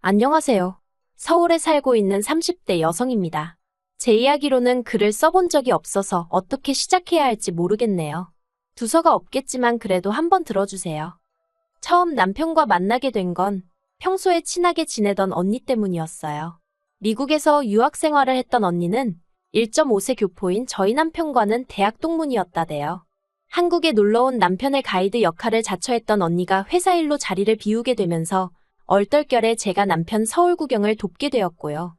안녕하세요. 서울에 살고 있는 30대 여성입니다. 제 이야기로는 글을 써본 적이 없어서 어떻게 시작해야 할지 모르겠네요. 두서가 없겠지만 그래도 한번 들어주세요. 처음 남편과 만나게 된 건 평소에 친하게 지내던 언니 때문이었어요. 미국에서 유학 생활을 했던 언니는 1.5세 교포인 저희 남편과는 대학 동문이었다대요. 한국에 놀러온 남편의 가이드 역할을 자처했던 언니가 회사 일로 자리를 비우게 되면서 얼떨결에 제가 남편 서울 구경을 돕게 되었고요.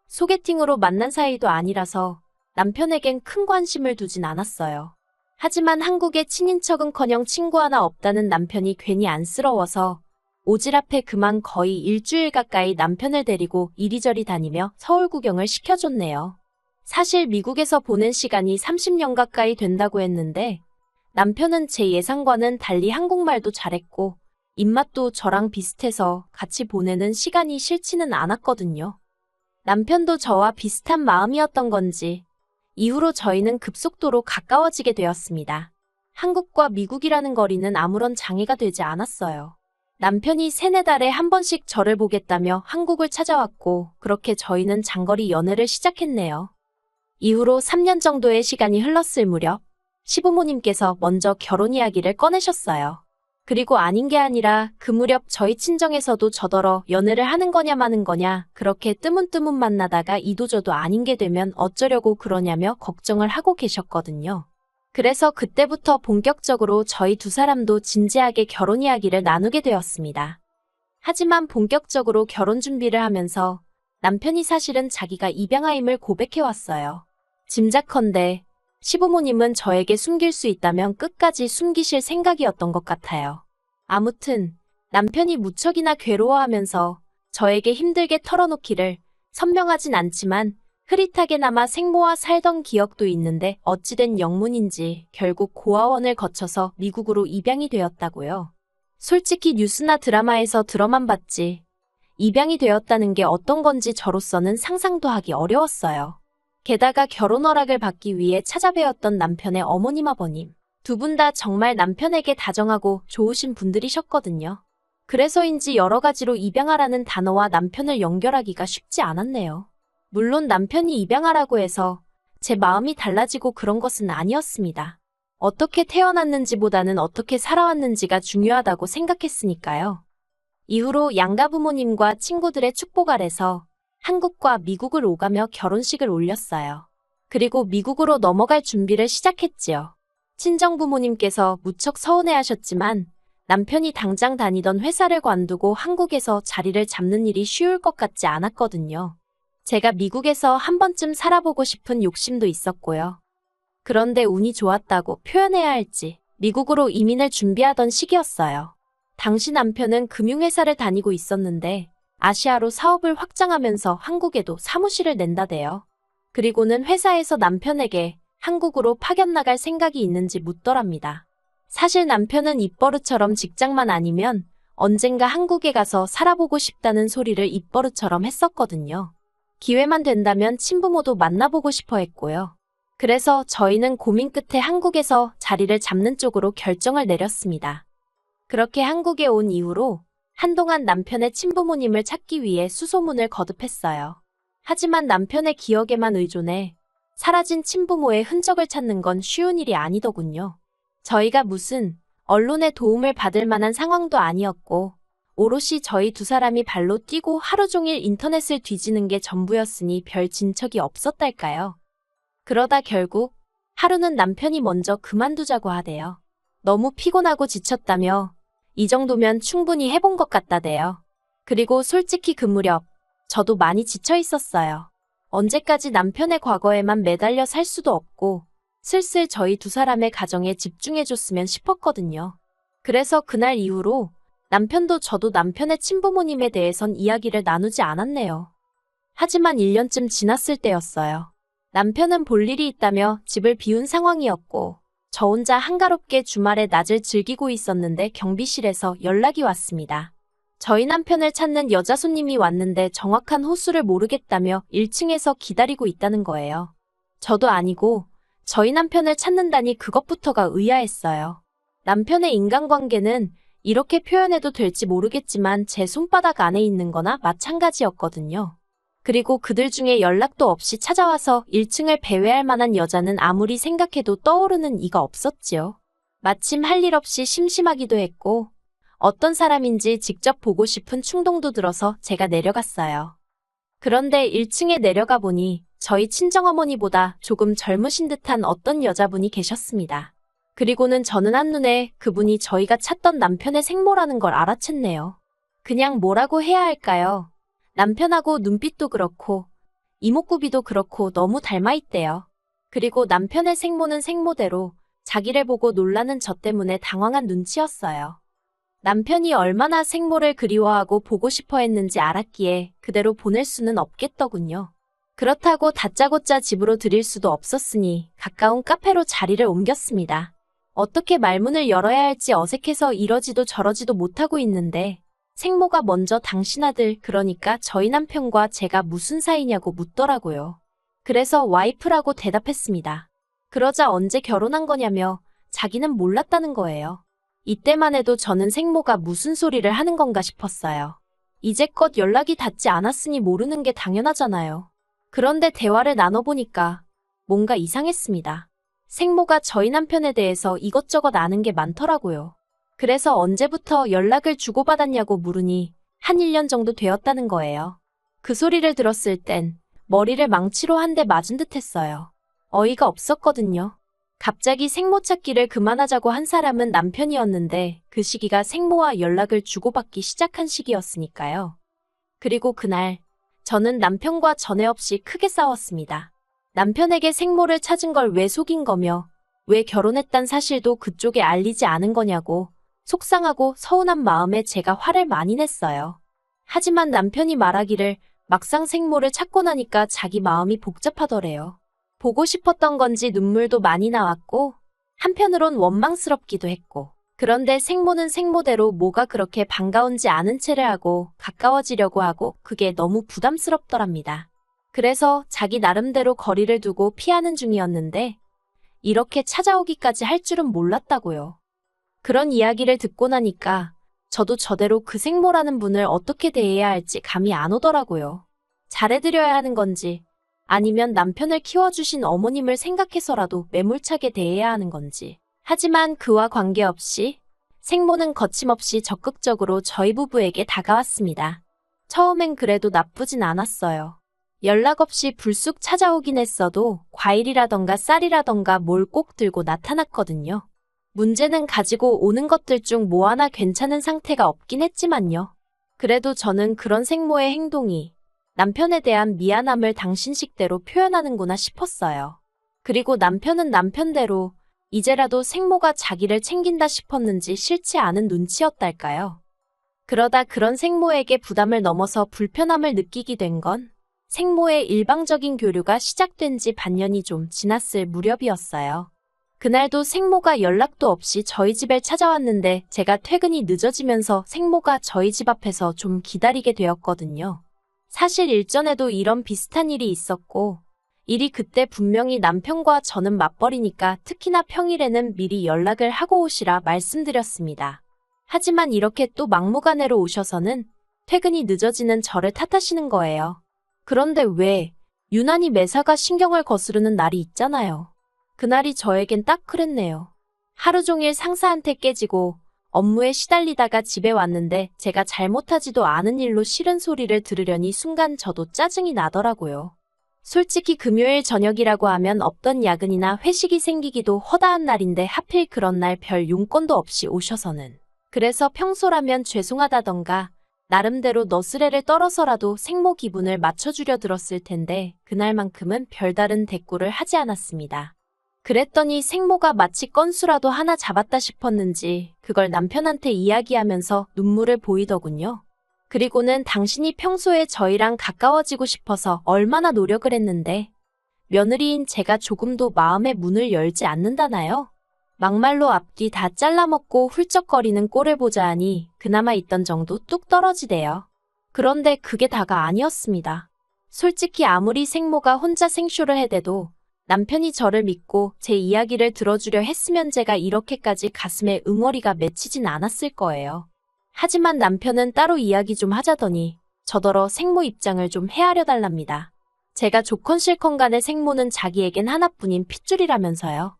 소개팅으로 만난 사이도 아니라서 남편에겐 큰 관심을 두진 않았어요. 하지만 한국에 친인척은커녕 친구 하나 없다는 남편이 괜히 안쓰러워서 오지랖에 그만 거의 일주일 가까이 남편을 데리고 이리저리 다니며 서울 구경을 시켜줬네요. 사실 미국에서 보낸 시간이 30년 가까이 된다고 했는데 남편은 제 예상과는 달리 한국말도 잘했고 입맛도 저랑 비슷해서 같이 보내는 시간이 싫지는 않았거든요. 남편도 저와 비슷한 마음이었던 건지 이후로 저희는 급속도로 가까워지게 되었습니다. 한국과 미국이라는 거리는 아무런 장애가 되지 않았어요. 남편이 3-4달에 한 번씩 저를 보겠다며 한국을 찾아왔고 그렇게 저희는 장거리 연애를 시작했네요. 이후로 3년 정도의 시간이 흘렀을 무렵 시부모님께서 먼저 결혼 이야기를 꺼내셨어요. 그리고 아닌 게 아니라 그 무렵 저희 친정에서도 저더러 연애를 하는 거냐 마는 거냐 그렇게 뜨문뜨문 만나다가 이도저도 아닌 게 되면 어쩌려고 그러냐며 걱정을 하고 계셨거든요. 그래서 그때부터 본격적으로 저희 두 사람도 진지하게 결혼 이야기를 나누게 되었습니다. 하지만 본격적으로 결혼 준비를 하면서 남편이 사실은 자기가 입양아임을 고백해왔어요. 짐작컨대 시부모님은 저에게 숨길 수 있다면 끝까지 숨기실 생각이었던 것 같아요. 아무튼 남편이 무척이나 괴로워하면서 저에게 힘들게 털어놓기를 선명하진 않지만 흐릿하게나마 생모와 살던 기억도 있는데 어찌된 영문인지 결국 고아원을 거쳐서 미국으로 입양이 되었다고요. 솔직히 뉴스나 드라마에서 들어만 봤지 입양이 되었다는 게 어떤 건지 저로서는 상상도 하기 어려웠어요. 게다가 결혼 허락을 받기 위해 찾아뵈었던 남편의 어머님 아버님 두 분 다 정말 남편에게 다정하고 좋으신 분들이셨거든요. 그래서인지 여러 가지로 입양하라는 단어와 남편을 연결하기가 쉽지 않았네요. 물론 남편이 입양하라고 해서 제 마음이 달라지고 그런 것은 아니었습니다. 어떻게 태어났는지보다는 어떻게 살아왔는지가 중요하다고 생각했으니까요. 이후로 양가 부모님과 친구들의 축복 아래서 한국과 미국을 오가며 결혼식을 올렸어요. 그리고 미국으로 넘어갈 준비를 시작했지요. 친정부모님께서 무척 서운해하셨지만 남편이 당장 다니던 회사를 관두고 한국에서 자리를 잡는 일이 쉬울 것 같지 않았거든요. 제가 미국에서 한 번쯤 살아보고 싶은 욕심도 있었고요. 그런데 운이 좋았다고 표현해야 할지 미국으로 이민을 준비하던 시기였어요. 당시 남편은 금융회사를 다니고 있었는데 아시아로 사업을 확장하면서 한국에도 사무실을 낸다대요. 그리고는 회사에서 남편에게 한국으로 파견 나갈 생각이 있는지 묻더랍니다. 사실 남편은 입버릇처럼 직장만 아니면 언젠가 한국에 가서 살아보고 싶다는 소리를 입버릇처럼 했었거든요. 기회만 된다면 친부모도 만나보고 싶어 했고요. 그래서 저희는 고민 끝에 한국에서 자리를 잡는 쪽으로 결정을 내렸습니다. 그렇게 한국에 온 이후로 한동안 남편의 친부모님을 찾기 위해 수소문을 거듭했어요. 하지만 남편의 기억에만 의존해 사라진 친부모의 흔적을 찾는 건 쉬운 일이 아니더군요. 저희가 무슨 언론의 도움을 받을 만한 상황도 아니었고 오롯이 저희 두 사람이 발로 뛰고 하루 종일 인터넷을 뒤지는 게 전부였으니 별 진척이 없었달까요. 그러다 결국 하루는 남편이 먼저 그만두자고 하대요. 너무 피곤하고 지쳤다며 이 정도면 충분히 해본 것 같다대요. 그리고 솔직히 그 무렵 저도 많이 지쳐 있었어요. 언제까지 남편의 과거에만 매달려 살 수도 없고 슬슬 저희 두 사람의 가정에 집중해줬으면 싶었거든요. 그래서 그날 이후로 남편도 저도 남편의 친부모님에 대해선 이야기를 나누지 않았네요. 하지만 1년쯤 지났을 때였어요. 남편은 볼 일이 있다며 집을 비운 상황이었고 저 혼자 한가롭게 주말에 낮을 즐기고 있었는데 경비실에서 연락이 왔습니다. 저희 남편을 찾는 여자 손님이 왔는데 정확한 호수를 모르겠다며 1층에서 기다리고 있다는 거예요. 저도 아니고 저희 남편을 찾는다니 그것부터가 의아했어요. 남편의 인간관계는 이렇게 표현해도 될지 모르겠지만 제 손바닥 안에 있는 거나 마찬가지였거든요. 그리고 그들 중에 연락도 없이 찾아와서 1층을 배회할 만한 여자는 아무리 생각해도 떠오르는 이가 없었지요. 마침 할 일 없이 심심하기도 했고 어떤 사람인지 직접 보고 싶은 충동도 들어서 제가 내려갔어요. 그런데 1층에 내려가 보니 저희 친정어머니보다 조금 젊으신 듯한 어떤 여자분이 계셨습니다. 그리고는 저는 한눈에 그분이 저희가 찾던 남편의 생모라는 걸 알아챘네요. 그냥 뭐라고 해야 할까요? 남편하고 눈빛도 그렇고 이목구비도 그렇고 너무 닮아있대요. 그리고 남편의 생모는 생모대로 자기를 보고 놀라는 저 때문에 당황한 눈치였어요. 남편이 얼마나 생모를 그리워하고 보고 싶어 했는지 알았기에 그대로 보낼 수는 없겠더군요. 그렇다고 다짜고짜 집으로 들일 수도 없었으니 가까운 카페로 자리를 옮겼습니다. 어떻게 말문을 열어야 할지 어색해서 이러지도 저러지도 못하고 있는데 생모가 먼저 당신 아들, 그러니까 저희 남편과 제가 무슨 사이냐고 묻더라고요. 그래서 와이프라고 대답했습니다. 그러자 언제 결혼한 거냐며 자기는 몰랐다는 거예요. 이때만 해도 저는 생모가 무슨 소리를 하는 건가 싶었어요. 이제껏 연락이 닿지 않았으니 모르는 게 당연하잖아요. 그런데 대화를 나눠보니까 뭔가 이상했습니다. 생모가 저희 남편에 대해서 이것저것 아는 게 많더라고요. 그래서 언제부터 연락을 주고받았냐고 물으니 한 1년 정도 되었다는 거예요. 그 소리를 들었을 땐 머리를 망치로 한 대 맞은 듯 했어요. 어이가 없었거든요. 갑자기 생모 찾기를 그만하자고 한 사람은 남편이었는데 그 시기가 생모와 연락을 주고받기 시작한 시기였으니까요. 그리고 그날 저는 남편과 전에 없이 크게 싸웠습니다. 남편에게 생모를 찾은 걸 왜 속인 거며 왜 결혼했단 사실도 그쪽에 알리지 않은 거냐고 속상하고 서운한 마음에 제가 화를 많이 냈어요. 하지만 남편이 말하기를 막상 생모를 찾고 나니까 자기 마음이 복잡하더래요. 보고 싶었던 건지 눈물도 많이 나왔고 한편으론 원망스럽기도 했고 그런데 생모는 생모대로 뭐가 그렇게 반가운지 아는 체를 하고 가까워지려고 하고 그게 너무 부담스럽더랍니다. 그래서 자기 나름대로 거리를 두고 피하는 중이었는데 이렇게 찾아오기까지 할 줄은 몰랐다고요. 그런 이야기를 듣고 나니까 저도 저대로 그 생모라는 분을 어떻게 대해야 할지 감이 안 오더라고요. 잘해드려야 하는 건지 아니면 남편을 키워주신 어머님을 생각해서라도 매몰차게 대해야 하는 건지. 하지만 그와 관계없이 생모는 거침없이 적극적으로 저희 부부에게 다가왔습니다. 처음엔 그래도 나쁘진 않았어요. 연락 없이 불쑥 찾아오긴 했어도 과일이라던가 쌀이라던가 뭘 꼭 들고 나타났거든요. 문제는 가지고 오는 것들 중 뭐 하나 괜찮은 상태가 없긴 했지만요. 그래도 저는 그런 생모의 행동이 남편에 대한 미안함을 당신 식대로 표현하는구나 싶었어요. 그리고 남편은 남편대로 이제라도 생모가 자기를 챙긴다 싶었는지 싫지 않은 눈치였달까요. 그러다 그런 생모에게 부담을 넘어서 불편함을 느끼게 된 건 생모의 일방적인 교류가 시작된 지 반년이 좀 지났을 무렵이었어요. 그날도 생모가 연락도 없이 저희 집에 찾아왔는데 제가 퇴근이 늦어지면서 생모가 저희 집 앞에서 좀 기다리게 되었거든요. 사실 일전에도 이런 비슷한 일이 있었고 일이 그때 분명히 남편과 저는 맞벌이니까 특히나 평일에는 미리 연락을 하고 오시라 말씀드렸습니다. 하지만 이렇게 또 막무가내로 오셔서는 퇴근이 늦어지는 저를 탓하시는 거예요. 그런데 왜 유난히 매사가 신경을 거스르는 날이 있잖아요. 그날이 저에겐 딱 그랬네요. 하루 종일 상사한테 깨지고 업무에 시달리다가 집에 왔는데 제가 잘못하지도 않은 일로 싫은 소리를 들으려니 순간 저도 짜증이 나더라고요. 솔직히 금요일 저녁이라고 하면 없던 야근이나 회식이 생기기도 허다한 날인데 하필 그런 날 별 용건도 없이 오셔서는. 그래서 평소라면 죄송하다던가 나름대로 너스레를 떨어서라도 생모 기분을 맞춰주려 들었을 텐데 그날만큼은 별다른 대꾸를 하지 않았습니다. 그랬더니 생모가 마치 건수라도 하나 잡았다 싶었는지 그걸 남편한테 이야기하면서 눈물을 보이더군요. 그리고는 당신이 평소에 저희랑 가까워지고 싶어서 얼마나 노력을 했는데 며느리인 제가 조금도 마음의 문을 열지 않는다나요? 막말로 앞뒤 다 잘라먹고 훌쩍거리는 꼴을 보자 하니 그나마 있던 정도 뚝 떨어지대요. 그런데 그게 다가 아니었습니다. 솔직히 아무리 생모가 혼자 생쇼를 해대도 남편이 저를 믿고 제 이야기를 들어주려 했으면 제가 이렇게까지 가슴에 응어리가 맺히진 않았을 거예요. 하지만 남편은 따로 이야기 좀 하자더니 저더러 생모 입장을 좀 헤아려 달랍니다. 제가 좋건 싫건 간에 생모는 자기에겐 하나뿐인 핏줄이라면서요.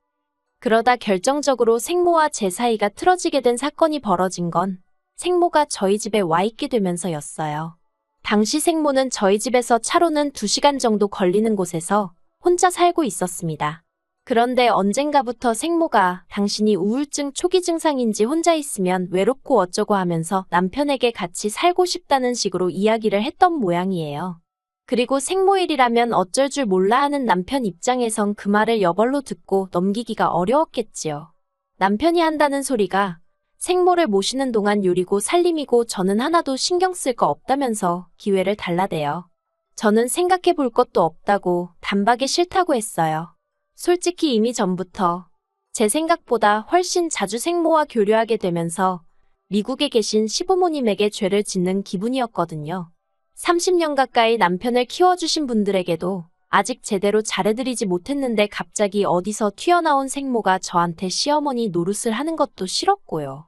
그러다 결정적으로 생모와 제 사이가 틀어지게 된 사건이 벌어진 건 생모가 저희 집에 와 있게 되면서였어요. 당시 생모는 저희 집에서 차로는 2시간 정도 걸리는 곳에서 혼자 살고 있었습니다. 그런데 언젠가부터 생모가 당신이 우울증 초기 증상인지 혼자 있으면 외롭고 어쩌고 하면서 남편에게 같이 살고 싶다는 식으로 이야기를 했던 모양이에요. 그리고 생모일이라면 어쩔 줄 몰라 하는 남편 입장에선 그 말을 여벌로 듣고 넘기기가 어려웠겠지요. 남편이 한다는 소리가 생모를 모시는 동안 요리고 살림이고 저는 하나도 신경 쓸 거 없다면서 기회를 달라대요. 저는 생각해 볼 것도 없다고 단박에 싫다고 했어요. 솔직히 이미 전부터 제 생각보다 훨씬 자주 생모와 교류하게 되면서 미국에 계신 시부모님에게 죄를 짓는 기분이었거든요. 30년 가까이 남편을 키워주신 분들에게도 아직 제대로 잘해드리지 못했는데 갑자기 어디서 튀어나온 생모가 저한테 시어머니 노릇을 하는 것도 싫었고요.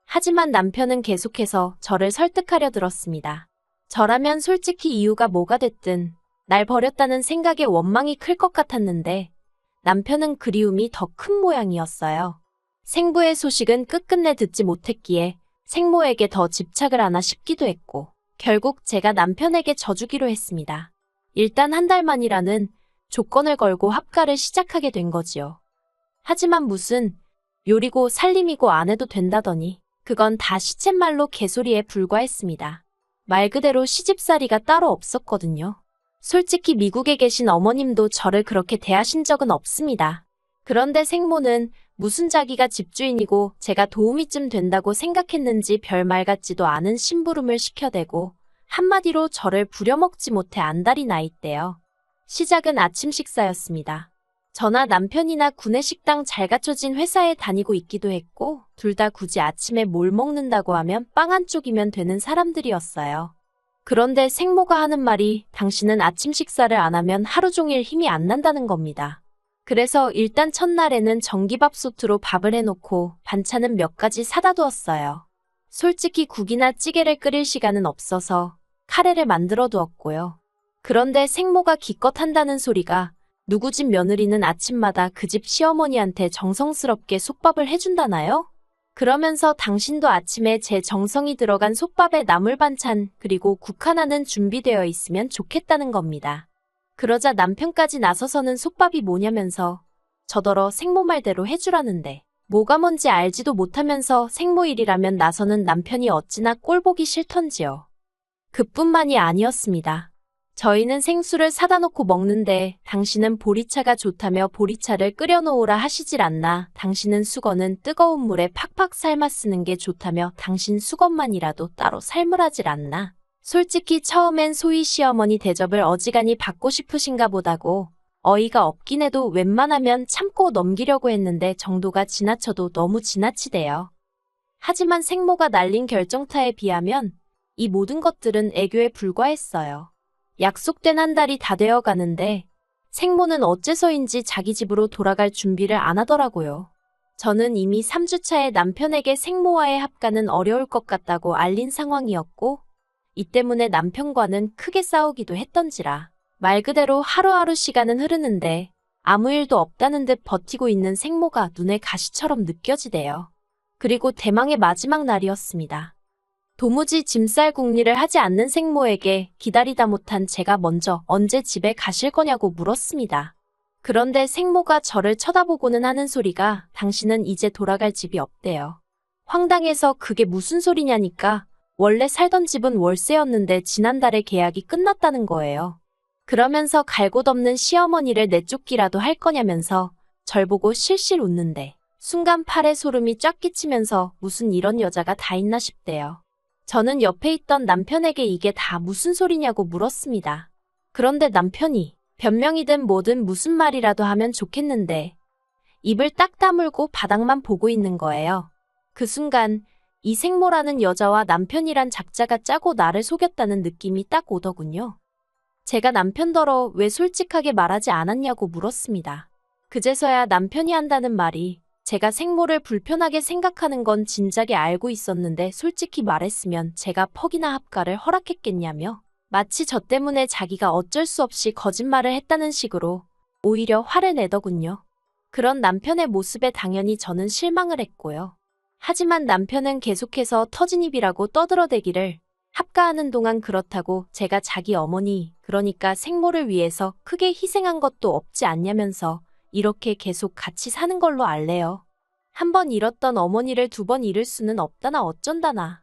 하지만 남편은 계속해서 저를 설득하려 들었습니다. 저라면 솔직히 이유가 뭐가 됐든 날 버렸다는 생각에 원망이 클 것 같았는데 남편은 그리움이 더 큰 모양이었어요. 생부의 소식은 끝끝내 듣지 못했기에 생모에게 더 집착을 하나 싶기도 했고 결국 제가 남편에게 져주기로 했습니다. 일단 한 달만이라는 조건을 걸고 합가를 시작하게 된 거지요. 하지만 무슨 요리고 살림이고 안 해도 된다더니 그건 다 시쳇말로 개소리에 불과했습니다. 말 그대로 시집살이가 따로 없었거든요. 솔직히 미국에 계신 어머님도 저를 그렇게 대하신 적은 없습니다. 그런데 생모는 무슨 자기가 집주인이고 제가 도움이 좀 된다고 생각했는지 별말 같지도 않은 심부름을 시켜대고 한마디로 저를 부려먹지 못해 안달이 나 있대요. 시작은 아침 식사였습니다. 저나 남편이나 구내식당 잘 갖춰진 회사에 다니고 있기도 했고 둘 다 굳이 아침에 뭘 먹는다고 하면 빵 한 쪽이면 되는 사람들이었어요. 그런데 생모가 하는 말이 당신은 아침 식사를 안 하면 하루 종일 힘이 안 난다는 겁니다. 그래서 일단 첫날에는 전기밥솥으로 밥을 해놓고 반찬은 몇 가지 사다 두었어요. 솔직히 국이나 찌개를 끓일 시간은 없어서 카레를 만들어 두었고요. 그런데 생모가 기껏 한다는 소리가 누구 집 며느리는 아침마다 그 집 시어머니한테 정성스럽게 솥밥을 해준다나요? 그러면서 당신도 아침에 제 정성이 들어간 솥밥에 나물 반찬 그리고 국 하나는 준비되어 있으면 좋겠다는 겁니다. 그러자 남편까지 나서서는 솥밥이 뭐냐면서 저더러 생모 말대로 해주라는데 뭐가 뭔지 알지도 못하면서 생모일이라면 나서는 남편이 어찌나 꼴보기 싫던지요. 그뿐만이 아니었습니다. 저희는 생수를 사다 놓고 먹는데 당신은 보리차가 좋다며 보리차를 끓여 놓으라 하시질 않나. 당신은 수건은 뜨거운 물에 팍팍 삶아 쓰는 게 좋다며 당신 수건만이라도 따로 삶으라질 않나. 솔직히 처음엔 소희 시어머니 대접을 어지간히 받고 싶으신가 보다고 어이가 없긴 해도 웬만하면 참고 넘기려고 했는데 정도가 지나쳐도 너무 지나치대요. 하지만 생모가 날린 결정타에 비하면 이 모든 것들은 애교에 불과했어요. 약속된 한 달이 다 되어 가는데 생모는 어째서인지 자기 집으로 돌아갈 준비를 안 하더라고요. 저는 이미 3주차에 남편에게 생모와의 합가는 어려울 것 같다고 알린 상황이었고 이 때문에 남편과는 크게 싸우기도 했던지라 말 그대로 하루하루 시간은 흐르는데 아무 일도 없다는 듯 버티고 있는 생모가 눈에 가시처럼 느껴지대요. 그리고 대망의 마지막 날이었습니다. 도무지 짐쌀 궁리를 하지 않는 생모에게 기다리다 못한 제가 먼저 언제 집에 가실 거냐고 물었습니다. 그런데 생모가 저를 쳐다보고는 하는 소리가 당신은 이제 돌아갈 집이 없대요. 황당해서 그게 무슨 소리냐니까 원래 살던 집은 월세였는데 지난달에 계약이 끝났다는 거예요. 그러면서 갈 곳 없는 시어머니를 내쫓기라도 할 거냐면서 절 보고 실실 웃는데 순간 팔에 소름이 쫙 끼치면서 무슨 이런 여자가 다 있나 싶대요. 저는 옆에 있던 남편에게 이게 다 무슨 소리냐고 물었습니다. 그런데 남편이 변명이든 뭐든 무슨 말이라도 하면 좋겠는데 입을 딱 다물고 바닥만 보고 있는 거예요. 그 순간 이 생모라는 여자와 남편이란 작자가 짜고 나를 속였다는 느낌이 딱 오더군요. 제가 남편더러 왜 솔직하게 말하지 않았냐고 물었습니다. 그제서야 남편이 한다는 말이 제가 생모를 불편하게 생각하는 건 진작에 알고 있었는데 솔직히 말했으면 제가 퍽이나 합가를 허락했겠냐며 마치 저 때문에 자기가 어쩔 수 없이 거짓말을 했다는 식으로 오히려 화를 내더군요. 그런 남편의 모습에 당연히 저는 실망을 했고요. 하지만 남편은 계속해서 터진 입이라고 떠들어대기를 합가하는 동안 그렇다고 제가 자기 어머니, 그러니까 생모를 위해서 크게 희생한 것도 없지 않냐면서 이렇게 계속 같이 사는 걸로 알래요. 한 번 잃었던 어머니를 두 번 잃을 수는 없다나 어쩐다나.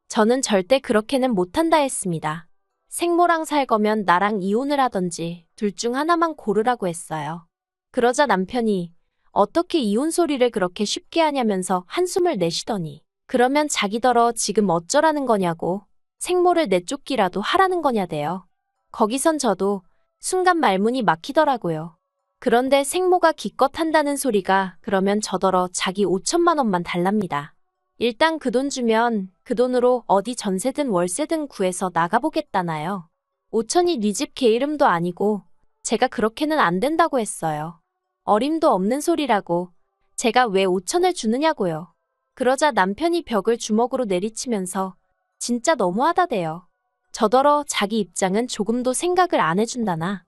저는 절대 그렇게는 못한다 했습니다. 생모랑 살 거면 나랑 이혼을 하던지 둘 중 하나만 고르라고 했어요. 그러자 남편이 어떻게 이혼 소리를 그렇게 쉽게 하냐면서 한숨을 내쉬더니 그러면 자기더러 지금 어쩌라는 거냐고 생모를 내쫓기라도 하라는 거냐대요. 거기선 저도 순간 말문이 막히더라고요. 그런데 생모가 기껏 한다는 소리가 그러면 저더러 자기 5천만 원만 달랍니다. 일단 그 돈 주면 그 돈으로 어디 전세든 월세든 구해서 나가보겠다나요. 5천이 네 집 개 이름도 아니고 제가 그렇게는 안 된다고 했어요. 어림도 없는 소리라고 제가 왜 5천을 주느냐고요. 그러자 남편이 벽을 주먹으로 내리치면서 진짜 너무하다대요. 저더러 자기 입장은 조금도 생각을 안 해준다나.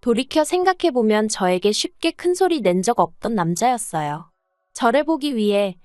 돌이켜 생각해보면 저에게 쉽게 큰 소리 낸 적 없던 남자였어요. 저를 보기 위해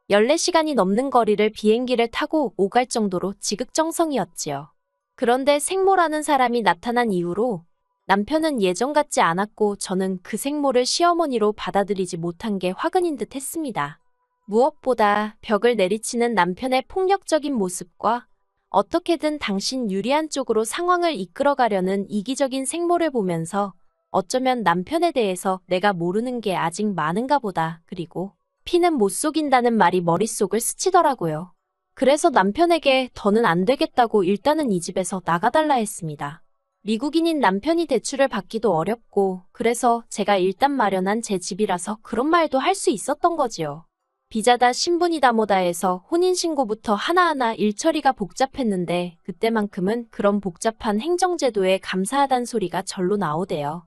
14시간이 넘는 거리를 비행기를 타고 오갈 정도로 지극정성이었지요. 그런데 생모라는 사람이 나타난 이후로 남편은 예전 같지 않았고 저는 그 생모를 시어머니로 받아들이지 못한 게 화근인 듯 했습니다. 무엇보다 벽을 내리치는 남편의 폭력적인 모습과 어떻게든 당신 유리한 쪽으로 상황을 이끌어가려는 이기적인 생모를 보면서 어쩌면 남편에 대해서 내가 모르는 게 아직 많은가 보다. 그리고 피는 못 속인다는 말이 머릿속을 스치더라고요. 그래서 남편에게 더는 안 되겠다고 일단은 이 집에서 나가달라 했습니다. 미국인인 남편이 대출을 받기도 어렵고 그래서 제가 일단 마련한 제 집이라서 그런 말도 할 수 있었던 거지요. 비자다 신분이다 뭐다 해서 혼인신고부터 하나하나 일처리가 복잡했는데 그때만큼은 그런 복잡한 행정제도에 감사하단 소리가 절로 나오대요.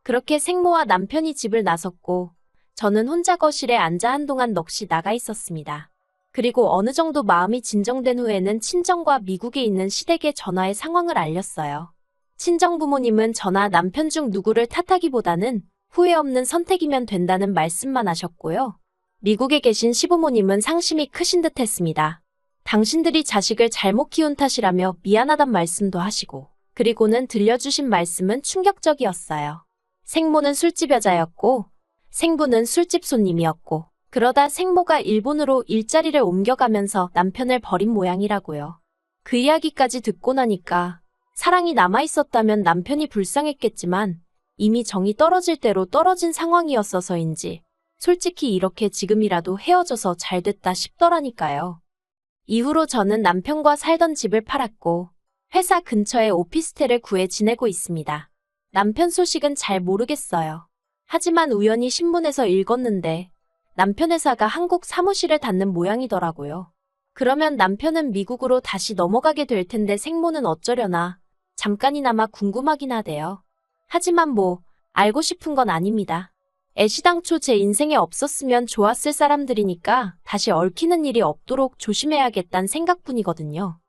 그렇게 생모와 남편이 집을 나섰고 저는 혼자 거실에 앉아 한동안 넋이 나가 있었습니다. 그리고 어느 정도 마음이 진정된 후에는 친정과 미국에 있는 시댁에 전화해 상황을 알렸어요. 친정 부모님은 저나 남편 중 누구를 탓하기보다는 후회 없는 선택이면 된다는 말씀만 하셨고요. 미국에 계신 시부모님은 상심이 크신 듯 했습니다. 당신들이 자식을 잘못 키운 탓이라며 미안하단 말씀도 하시고 그리고는 들려주신 말씀은 충격적이었어요. 생모는 술집 여자였고 생부는 술집 손님이었고 그러다 생모가 일본으로 일자리를 옮겨가면서 남편을 버린 모양이라고요. 그 이야기까지 듣고 나니까 사랑이 남아있었다면 남편이 불쌍했겠지만 이미 정이 떨어질 대로 떨어진 상황이었어서인지 솔직히 이렇게 지금이라도 헤어져서 잘 됐다 싶더라니까요. 이후로 저는 남편과 살던 집을 팔았고 회사 근처에 오피스텔을 구해 지내고 있습니다. 남편 소식은 잘 모르겠어요. 하지만 우연히 신문에서 읽었는데 남편 회사가 한국 사무실을 닫는 모양이더라고요. 그러면 남편은 미국으로 다시 넘어가게 될 텐데 생모는 어쩌려나 잠깐이나마 궁금하긴 하대요. 하지만 뭐 알고 싶은 건 아닙니다. 애시당초 제 인생에 없었으면 좋았을 사람들이니까 다시 얽히는 일이 없도록 조심해야겠다는 생각뿐이거든요.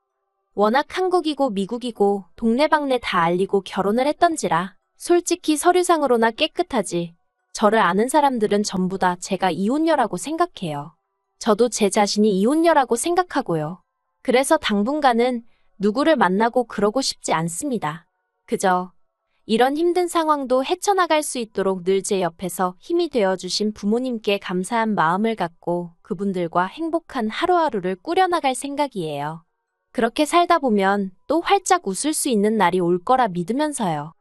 워낙 한국이고 미국이고 동네방네 다 알리고 결혼을 했던지라 솔직히 서류상으로나 깨끗하지 저를 아는 사람들은 전부 다 제가 이혼녀라고 생각해요. 저도 제 자신이 이혼녀라고 생각하고요. 그래서 당분간은 누구를 만나고 그러고 싶지 않습니다. 그저 이런 힘든 상황도 헤쳐나갈 수 있도록 늘 제 옆에서 힘이 되어주신 부모님께 감사한 마음을 갖고 그분들과 행복한 하루하루를 꾸려나갈 생각이에요. 그렇게 살다 보면 또 활짝 웃을 수 있는 날이 올 거라 믿으면서요.